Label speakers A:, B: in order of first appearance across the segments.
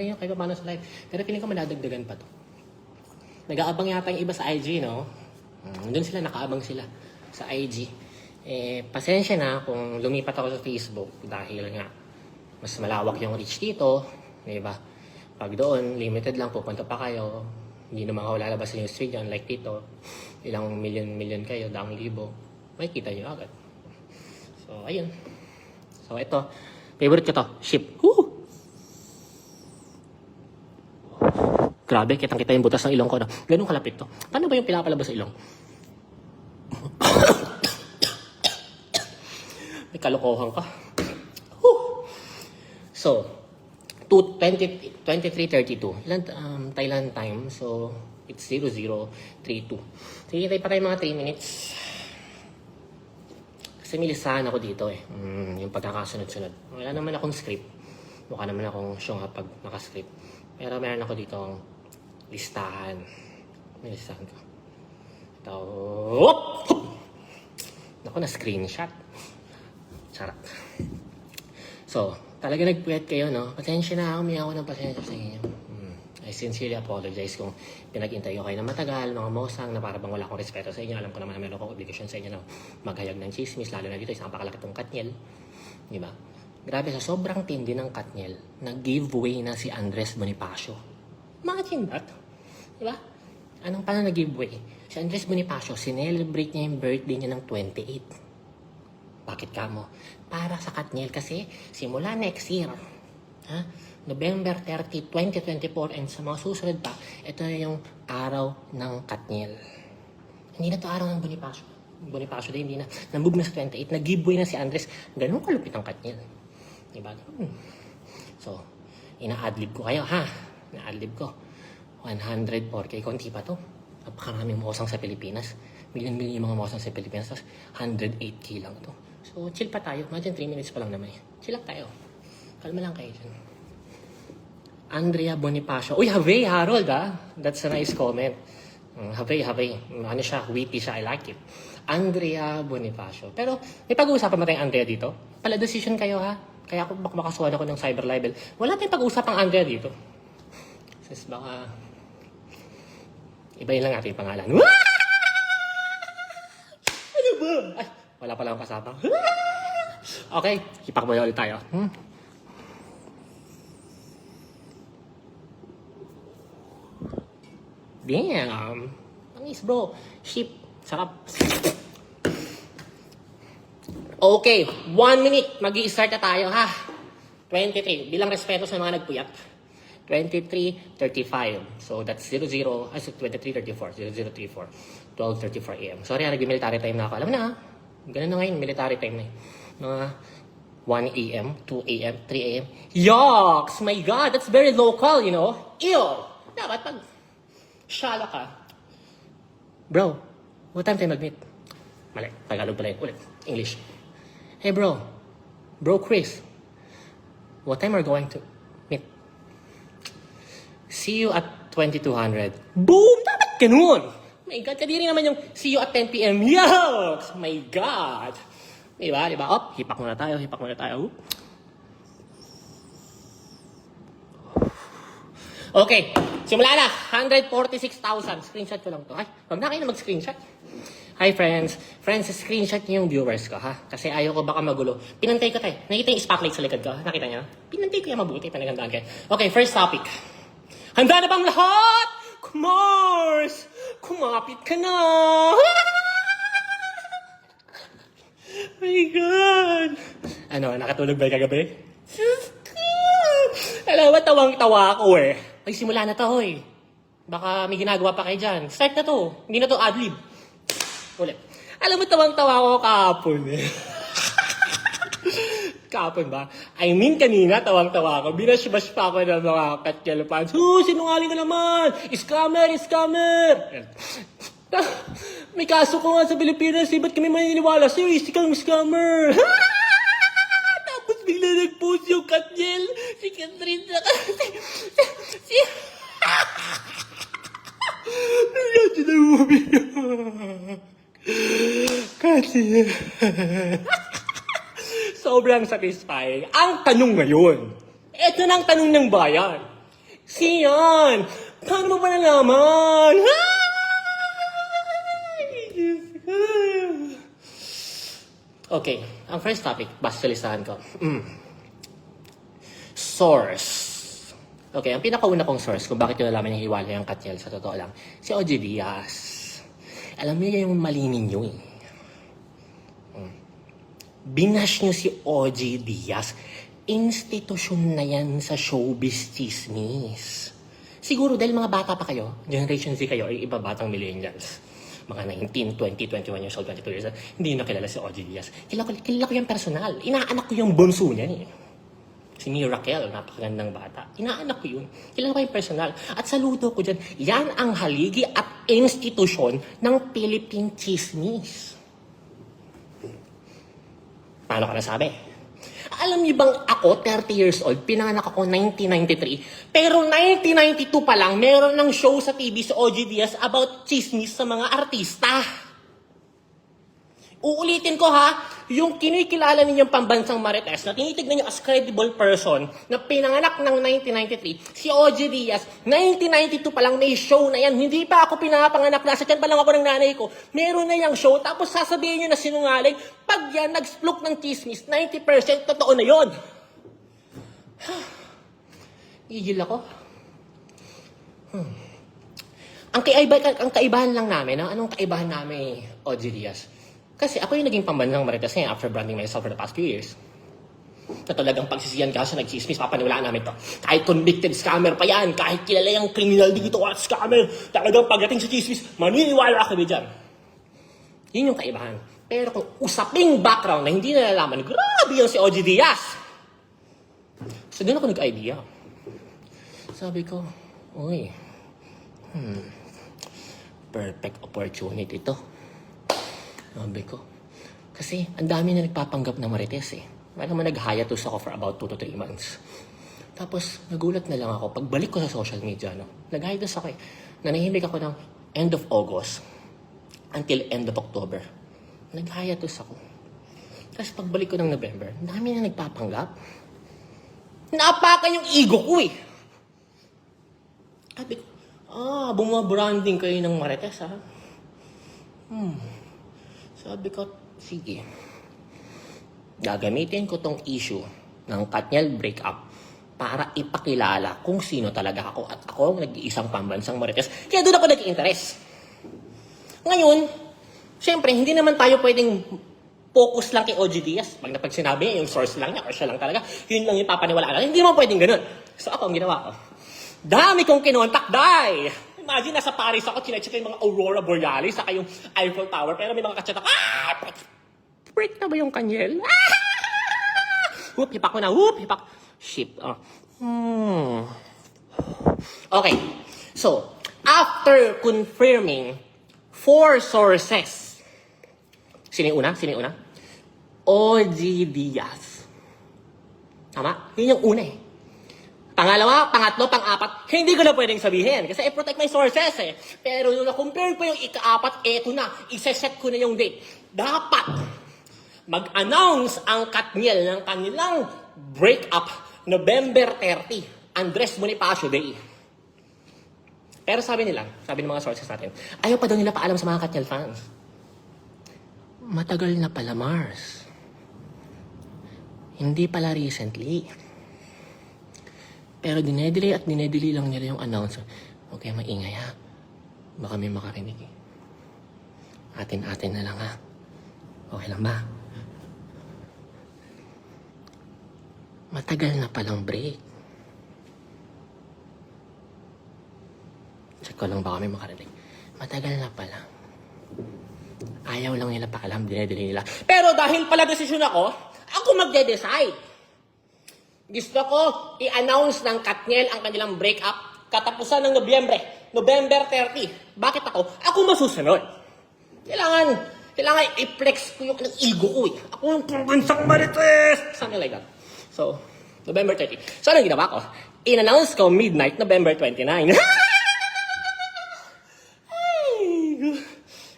A: Ayun, kahit paano sa live. Pero piling ko madadagdagan pa to. Nag-aabang yata yung iba sa IG, no? Doon sila, nakaabang sila sa IG. Pasensya na kung lumipat ako sa Facebook dahil nga mas malawak yung reach dito. Diba? Pag doon, limited lang, pupunta pa kayo. Hindi naman ako lalabas sa yung street yan. Like dito, ilang million kayo, daang libo. May kita nyo agad. So, ayun. So, ito. Favorite ko to. Ship. Woo! Grabe, kitang-kita yung butas ng ilong ko. No? Ganun kalapit to. Paano ba yung pinapalabas sa ilong? May kalokohan ka. Whew. So, 23:32. Ilan Thailand time. So, it's 00:32. Sige, tayo pa tayo mga 3 minutes. Kasi may listahan ako dito eh. Yung pagkakasunod-sunod. Wala naman akong script. Mukha naman akong syonga pag nakascript. Pero meron ako dito listahan. May listahan ko. Ito. Hop! Hop! Naku, na-screenshot. Charot. So, talaga nagpuyat kayo, no? Pasensya na, humingi ako ng pasensya sa inyo. I sincerely apologize kung pinag-intay ko kayo na matagal, mga mosang, na para bang wala akong respeto sa inyo. Alam ko naman na meron akong obligasyon sa inyo na maghayag ng chismis, lalo na dito, isang pakalakitong Katniel. Diba? Grabe, sa sobrang tindi ng Katniel, nag-giveaway na si Andres Bonifacio. Imagine that. Diba? Anong paano nag-giveaway? Si Andres Bonifacio, sinelebrate niya yung birthday niya ng 28. Bakit ka mo? Para sa Katniel kasi simula next year, November 30, 2024, and sa mga susunod pa, ito yung araw ng Katniel. Hindi na to araw ng Bonifacio. Bonifacio din, hindi na. Nambug na sa 28, nag-giveaway na si Andres. Ganun kalupit ang Katniel. Diba? So, ina-adlib ko kayo, ha? Ina-adlib ko. 104K, konti pa to. Napakaraming mosang sa Pilipinas. Million-million yung mga mosang sa Pilipinas. Tapos, 108K lang to. So, chill pa tayo. Imagine 3 minutes pa lang naman. Chill lang tayo. Kalma lang kayo dyan. Andrea Bonifacio. Uy, Havey, Harold, That's a nice comment. Havey. Ano siya, witty siya. I like it. Andrea Bonifacio. Pero, may pag-uusapan ba tayong Andrea dito? Pala decision kayo, ha? Kaya ako baka makasuhan ako ng cyber libel. Wala tayong pag-uusapang Andrea dito. Sis, baka ibayin lang natin yung pangalan. Ano ba? Ay, wala pala akong kasama. Okay, hipak mo ulit tayo. Damn. Nice, bro. Ship. Sarap. Okay, 1 minute. Mag-i-start na tayo, ha? 23. Bilang respeto sa mga nagpuyat. 23:35. So, that's 23:34. 00:34. 12:34 a.m. Sorry, nag-military time na ako. Alam na, ganun na ngayon, military time na. Mga 1 a.m., 2 a.m., 3 a.m. Yucks! My God, that's very local, you know? Ew! Dapat pag shala ka. Bro, what time tayo mag-meet? Mali, Tagalog pala yun. Ulit, English. Hey bro, Chris, what time are we going to meet? See you at 2200. Boom! Dapat ganun! My God, kadiri naman yung see you at 10 p.m. Yucks! My God! Diba? Op, hipak muna tayo. Okay, simula na. 146,000. Screenshot ko lang to. Ay, wag na kayo na mag-screenshot. Hi friends. Friends, screenshot niyo yung viewers ko, ha? Kasi ayaw ko baka magulo. Pinantay ko tayo. Nakita yung spotlight sa likod ko? Nakita niyo? Pinantay ko yung mabuti. Panagandaan kayo. Okay, first topic. Handa na bang lahat? Kumars! Kumapit ka na! My God! Ano, nakatulog ba kagabi? Alam mo, tawang-tawa ako eh. Ay, simula na to, hoy. Baka may ginagawa pa kayo dyan. Start na to. Hindi na to adlib. Ulit. Alam mo, tawang-tawa ako kahapon eh. Kahapon ba? I mean, kanina, tawang-tawa ako. Binash-bash pa ako ng mga Katniel fans. Sinungaling ka naman! Scammer! May kaso ko nga sa Pilipinas, ba't kami maniniwala sa'yo? Kang scammer! Tapos bigla nag-post yung Katniel, si Catherine, si... Nandiyan na movie. Katniel. Sobrang satisfying. Ang tanong ngayon, eto na ang tanong ng bayan. Siyan! Paano mo ba nalaman? Okay, ang first topic, basta sa listahan ko. Source. Okay, ang pinakauna kong source kung bakit yung nalaman yung hiwalay ang Katniel sa totoo lang, si OG Diaz. Alam niyo yung mali ninyo eh. Binash niyo si OG Diaz. Institusyon na yan sa showbiz chismis. Siguro dahil mga bata pa kayo, Generation Z kayo, ay iba batang millennials. Mga 19, 20, 21 years old, 22 years old, hindi na kilala si OG Diaz. Kilala ko yung personal. Inaanak ko yung bunso niya eh. Si Miracle, napakagandang bata. Inaanak ko yun. Kilala ko yung personal. At saludo ko dyan, yan ang haligi at institusyon ng Philippine Chismis. Paano ka nasabi? Alam niyo bang ako, 30 years old, pinanganak ako 1993, pero 1992 pa lang, meron ng show sa TV sa OG Diaz about chismis sa mga artista. Uulitin ko ha, yung kinikilala ninyong pambansang Marites na tinitignan nyo as credible person na pinanganak ng 1993, si OG Diaz, 1992 pa lang may show na yan. Hindi pa ako pinapanganak, nasa tiyan pa lang ako ng nanay ko. Meron na yung show, tapos sasabihin nyo na sinungaling, pag yan nag-splok ng chismis, 90% totoo na yon. Gigil ako. Ang kaibahan lang namin, anong kaibahan namin, OG Diaz? Kasi ako yung naging pambansang Marites ngayon after branding myself for the past few years. Na talagang pagsisiyan ka sa nag-chismis, papaniwalaan namin to. Kahit convicted scammer pa yan, kahit kilala yung criminal dito at scammer, talagang pagdating sa chismis, maniniwala kami dyan. Yun yung kaibahan. Pero kung usaping background na hindi nalalaman, grabe yung si OG Diaz. So doon ako nag-idea. Sabi ko, uy, perfect opportunity to. Sabi ko. Kasi ang dami na nagpapanggap ng Marites eh. Parang nag-hiatus ako for about 2 to 3 months. Tapos nagulat na lang ako. Pagbalik ko sa social media, nag-hiatus ako eh. Nanahimik ako ng end of August until end of October. Nag-hiatus ako. Tapos pagbalik ko ng November, ang dami na nagpapanggap. Naapakan yung ego ko eh. Sabi ko, bumabranding kayo ng Marites ha. Sabi ko, sige. Gagamitin ko tong issue ng Katniel breakup para ipakilala kung sino talaga ako at ako ang nag-iisang pambansang Marites. Kaya doon ako nag-interest. Ngayon, syempre, hindi naman tayo pwedeng focus lang kay OG Diaz. Pag sinabi yung source lang niya or siya lang talaga, yun lang yung papaniwalaan. Hindi naman pwedeng ganun. So ako, ang ginawa ko, dami kong kinontak, die! Imagine, nasa Paris ako, chinecheck yung mga Aurora Borealis, saka yung Eiffel Tower, pero may mga kachat ako, break na ba yung Katniel? Whoop, hipak ko na, hipak. Ship. Okay, so, after confirming 4 sources, sino yung una? OG Diaz. Tama? Yun yung una eh. Pangalawa, pangatlo, pang-apat, hindi ko na pwedeng sabihin kasi I-protect my sources eh. Pero nung na-compare ko yung ika-apat, eto na, isa-set ko na yung date. Dapat mag-announce ang Katniel ng kanilang breakup November 30, Andres Bonifacio Day. Pero sabi ng mga sources natin, ayaw pa daw nila paalam sa mga Katniel fans. Matagal na pala, Mars. Hindi pala recently. Pero dinedelay lang nila yung announcement. Okay, maingay ha. Baka may makarinig eh. Atin-atin na lang ha. Okay lang ba? Matagal na palang break. Check ko lang baka may makarinig. Matagal na pala. Ayaw lang nila paalam, dinedelay nila. Pero dahil pala desisyon ako magde-decide. Gusto ko i-announce ng Katniel ang kanilang breakup katapusan ng November 30. Bakit ako? Ako masusunod. Kailangan i-flex ko yung ego ko eh. Ako yung pambansang Marites! Something like that. So, November 30. So, anong ginawa ko? In-announce ko midnight, November 29.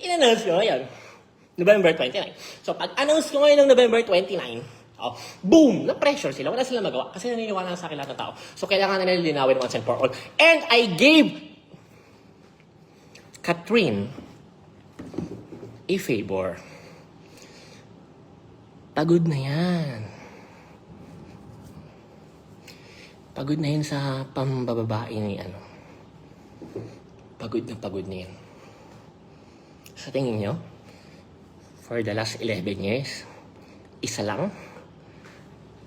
A: In-announce ko ngayon, November 29. So, pag-announce ko ngayon ng November 29, Oh, boom! Na-pressure sila. Wala silang magawa kasi naniniwala na sa akin lahat ng tao. So, kailangan na nila linawin once and for all. And I gave Catherine a favor. Pagod na yan. Pagod na yan sa pambababae ni ano. Pagod na yan. Sa tingin nyo, for the last 11 years, isa lang?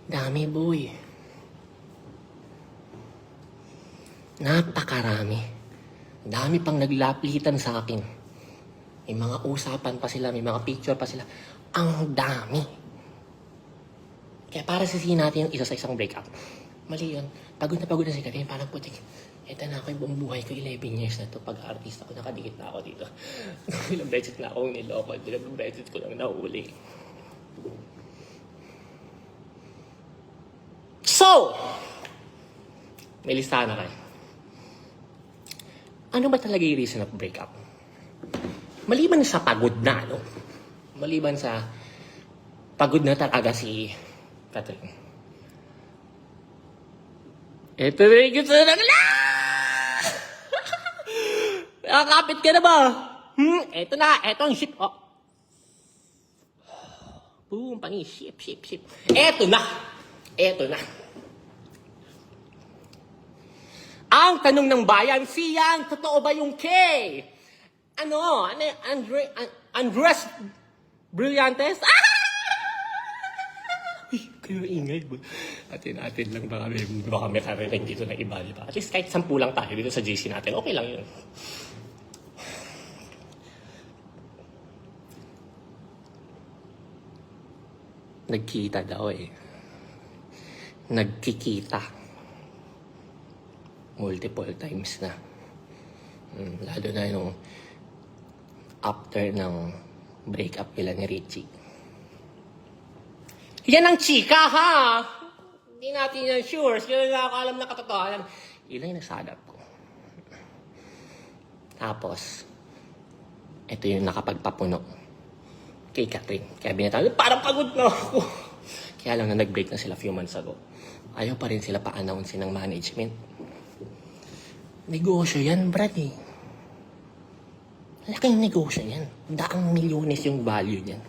A: Dami, boy. Napakarami. Dami pang naglaplitan sa akin. May mga usapan pa sila, may mga picture pa sila. Ang dami. Kaya para sisihin natin yung isa sa isang breakup. Mali yun. Pagod na si Catherine. Parang putik. Ito na ako yung buong buhay ko. 11 years na to. Pag-artist ako, nakadikit na ako dito. Ilang beses na akong niloko. Ilang beses ko lang nahuli. So! May listahan na kayo. Ano ba talaga yung reason of breakup? Maliban sa pagod na, no? Maliban sa pagod na talaga si Catherine. Ito na yung gusto na nakakapit ka na ba? Ito na, ito ang ship. Oh. Boom, pani, ship. Ito na. Ang tanong ng bayan, Sian, totoo ba yung K? Andres Brillantes? Kayo ingay ba? Atin lang baka may karinig dito na iba, di ba? At least kahit 10 lang tayo dito sa GC natin, okay lang yun. Nagkita daw eh. Nagkikita. Multiple times na. Lalo na yung after ng breakup nila ni Richie. Yan ang chika, ha? Hindi natin yan sure. Sila nakakaalam na katotohanan. Ilan yung nasadap ko. Tapos, ito yung nakapagpapuno kay Catherine. Kaya binatawag, parang pagod na ako. Kaya lang na nag-break na sila few months ago. Ayaw pa rin sila pa-announce ng management. Negosyo yan, Brad eh. Laking negosyo yan. Daang milyones yung value niyan.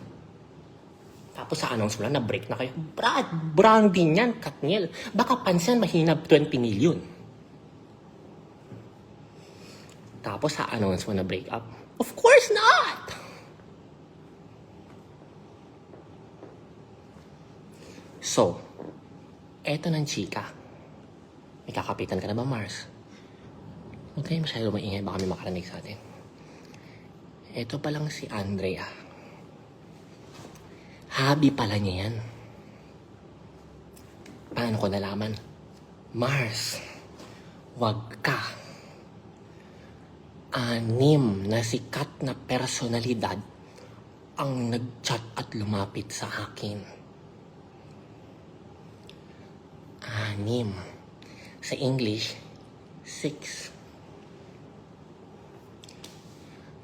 A: Tapos sa announce mo lang, na-break na kayo. Brad, branding yan, Katniel. Baka pansin, mahina 20 million. Tapos sa announce mo na break up. Of course not! So, eto ng chika. May kakapitan ka na ba, Mars? Huwag kayo masyado maingay, baka may makarinig sa atin. Eto pa lang si Andrea. Hobby pala niya yan. Paano ko nalaman? Mars, wag ka. 6 na sikat na personalidad ang nag-chat at lumapit sa akin. 6. Sa English, 6.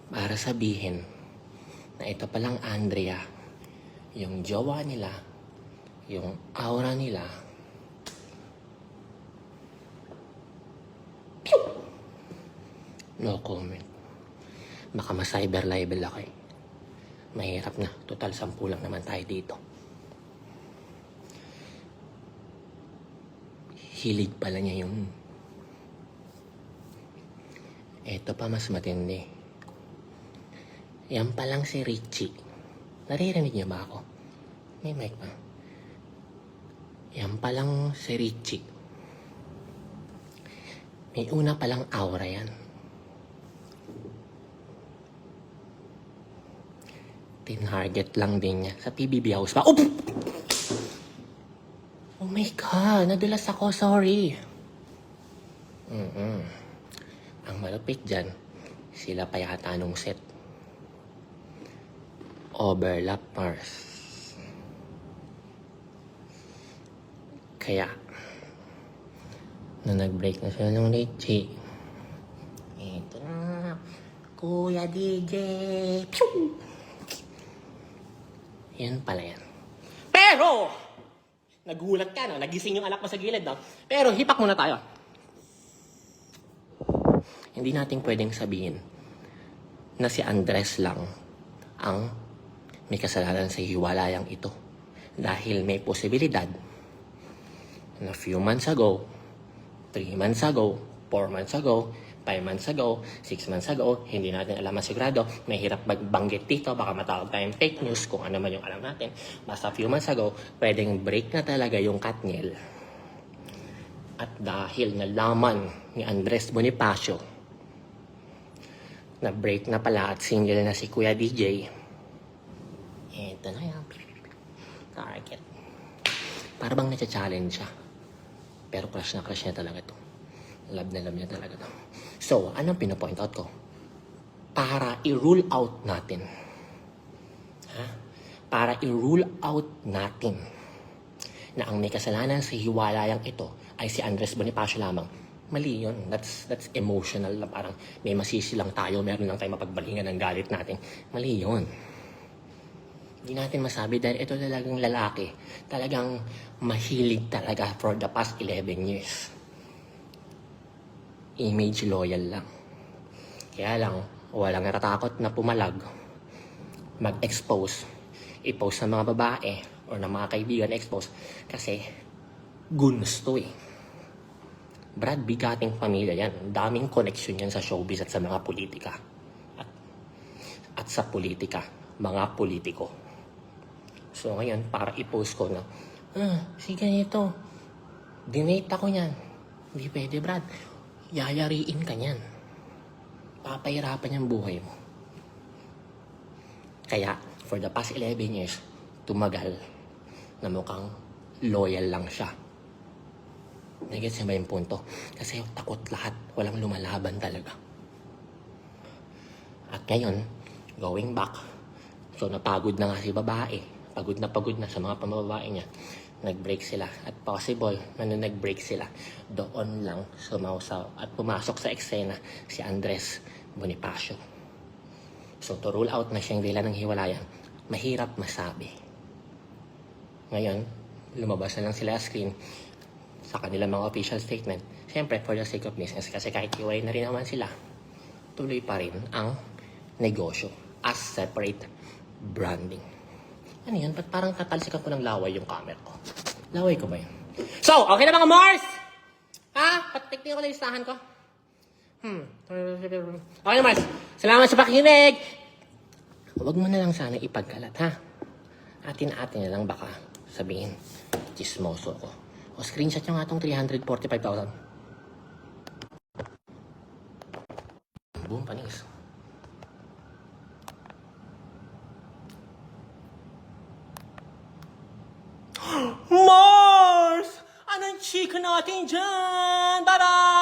A: Para sabihin na ito palang Andrea, yung jowa nila, yung aura nila, pew! No comment. Baka ma-cyber libel ako eh. Mahirap na. Total 10 lang naman tayo dito. Hilig pala niya yung... Ito pa mas matindi. Yan pa lang si Richie. Naririnig niyo ba ako? May mic pa. Yan pa lang si Richie. May una palang aura yan. Tinarget lang din niya. Sa PBB House pa. Oh! Oh my God! Nadulas ako. Sorry. Ang malupit dyan, sila pa yata nung set. Overlap, Mars. Kaya, nung nag-break na sila ng Richie, ito na, Kuya DJ, pew! Yan pala yan. Pero, Nagulat ka, no? Nagising yung anak mo sa gilid, no? Pero hipak muna tayo. Hindi natin pwedeng sabihin na si Andres lang ang may kasalanan sa hiwalayang ito. Dahil may posibilidad na few months ago, 3 months ago, 4 months ago, 5 months ago, 6 months ago, hindi natin alam masigurado, may hirap magbanggit dito, baka matawag tayong fake news kung ano man yung alam natin. Basta few months ago, pwedeng break na talaga yung Katniel. At dahil nalaman ni Andres Bonifacio na break na pala at single na si Kuya DJ, eto na yan. Target. Para bang na-challenge siya. Pero crush niya talaga to. Love na love niya talaga to. So, anong pinapoint out ko? Para i-rule out natin. Para i-rule out natin na ang may kasalanan sa hiwalayang ito ay si Andres Bonifacio lamang. Mali yun. That's emotional. Parang may masisi lang tayo, meron lang tayo mapagbalingan ng galit natin. Mali yun. Hindi natin masabi dahil ito talagang lalaki. Talagang mahilig talaga for the past 11 years. Image loyal lang. Kaya lang, walang natatakot na pumalag, mag-expose, i-post ng mga babae o ng mga kaibigan expose kasi gusto eh. Brad, bigating pamilya yan. Daming connection yan sa showbiz at sa mga politika. At sa politika, mga politiko. So ngayon, para i-post ko na, si ganito, dinate ako yan. Hindi pwede, Brad. Yayariin ka niyan. Papahirapan yung buhay mo. Kaya, for the past 11 years, tumagal na mukhang loyal lang siya. Nagets niya ba yung punto? Kasi takot lahat. Walang lumalaban talaga. At ngayon, going back, so napagod na nga si babae. Pagod na sa mga pamababae niya. Nag-break sila. At possible na nung nag-break sila, doon lang sumausaw at pumasok sa eksena si Andres Bonifacio. So to rule out na siyang dila ng hiwalayan, mahirap masabi. Ngayon, lumabas na lang sila sa screen sa kanilang mga official statement. Siyempre, for the sake of business, kasi kahit hiwalay na rin naman sila, tuloy pa rin ang negosyo as separate branding. Ano yun? Ba't parang tatalsikan ko ng laway yung camera ko? Laway ko ba yun? So, okay na mga Mars? Ha? Patiknin ko na listahan ko. Okay na Mars. Salamat sa pakikinig. Huwag mo na lang sana ipagkalat, ha? Atin-atin na lang baka sabihin, chismoso ko. O screenshot nyo nga itong 345,000. Boom, panis. Mars! Anong chika natin dyan? Bye-bye!